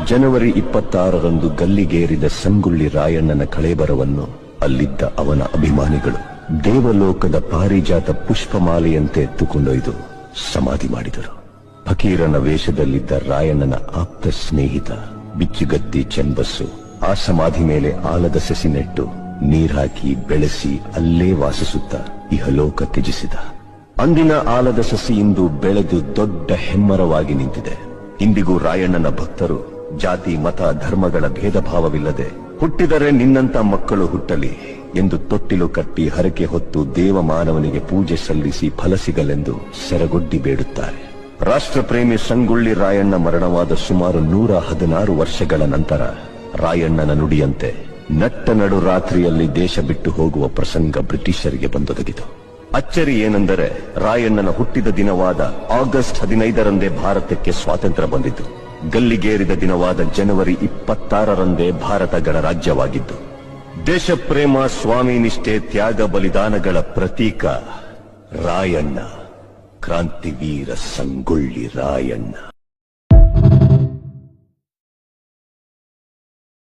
ಜನವರಿ 26ರಂದು ಗಲ್ಲಿಗೇರಿದ ಸಂಗೊಳ್ಳಿ ರಾಯಣ್ಣನ ಕಳೇಬರವನ್ನು ಅಲ್ಲಿದ್ದ ಅವನ ಅಭಿಮಾನಿಗಳು ದೇವಲೋಕದ ಪಾರಿಜಾತ ಪುಷ್ಪಮಾಲೆಯಂತೆ ಎತ್ತುಕೊಂಡೊಯ್ದು ಸಮಾಧಿ ಮಾಡಿದರು. ಫಕೀರನ ವೇಷದಲ್ಲಿದ್ದ ರಾಯಣ್ಣನ ಆಪ್ತ ಸ್ನೇಹಿತ ಬಿಚ್ಚುಗತ್ತಿ ಚೆಂಬಸ್ಸು ಆ ಸಮಾಧಿ ಮೇಲೆ ಆಲದ ಸಸಿ ನೆಟ್ಟು ನೀರ್ಹಾಕಿ ಬೆಳೆಸಿ ಅಲ್ಲೇ ವಾಸಿಸುತ್ತ ಇಹಲೋಕ ತ್ಯಜಿಸಿದ. ಅಂದಿನ ಆಲದ ಸಸಿ ಇಂದು ಬೆಳೆದು ದೊಡ್ಡ ಹೆಮ್ಮರವಾಗಿ ನಿಂತಿದೆ. ಇಂದಿಗೂ ರಾಯಣ್ಣನ ಭಕ್ತರು ಜಾತಿ ಮತ ಧರ್ಮಗಳ ಭೇದ ಭಾವವಿಲ್ಲದೆ ಹುಟ್ಟಿದರೆ ನಿನ್ನಂತ ಮಕ್ಕಳು ಹುಟ್ಟಲಿ ಎಂದು ತೊಟ್ಟಿಲು ಕಟ್ಟಿ ಹರಕೆ ಹೊತ್ತು ದೇವಮಾನವನಿಗೆ ಪೂಜೆ ಸಲ್ಲಿಸಿ ಫಲ ಸಿಗಲೆಂದು ಸೆರಗೊಡ್ಡಿ ಬೇಡುತ್ತಾರೆ. ರಾಷ್ಟ್ರಪ್ರೇಮಿ ಸಂಗೊಳ್ಳಿ ರಾಯಣ್ಣ ಮರಣವಾದ ಸುಮಾರು 116 ವರ್ಷಗಳ ನಂತರ ರಾಯಣ್ಣನ ನುಡಿಯಂತೆ ನಟ್ಟ ನಡು ರಾತ್ರಿಯಲ್ಲಿ ದೇಶ ಬಿಟ್ಟು ಹೋಗುವ ಪ್ರಸಂಗ ಬ್ರಿಟಿಷರಿಗೆ ಬಂದೊದಗಿತು. ಅಚ್ಚರಿ ಏನೆಂದರೆ ರಾಯಣ್ಣನ ಹುಟ್ಟಿದ ದಿನವಾದ ಆಗಸ್ಟ್ 15ರಂದೇ ಭಾರತಕ್ಕೆ ಸ್ವಾತಂತ್ರ್ಯ ಬಂದಿತು. ಗಲ್ಲಿಗೇರಿದ ದಿನವಾದ ಜನವರಿ 26ರಂದೇ ಭಾರತ ಗಣರಾಜ್ಯವಾಗಿದ್ದು, ದೇಶಪ್ರೇಮ, ಸ್ವಾಮಿ ನಿಷ್ಠೆ, ತ್ಯಾಗ ಬಲಿದಾನಗಳ ಪ್ರತೀಕ ರಾಯಣ್ಣ, ಕ್ರಾಂತಿವೀರ ಸಂಗೊಳ್ಳಿ ರಾಯಣ್ಣ.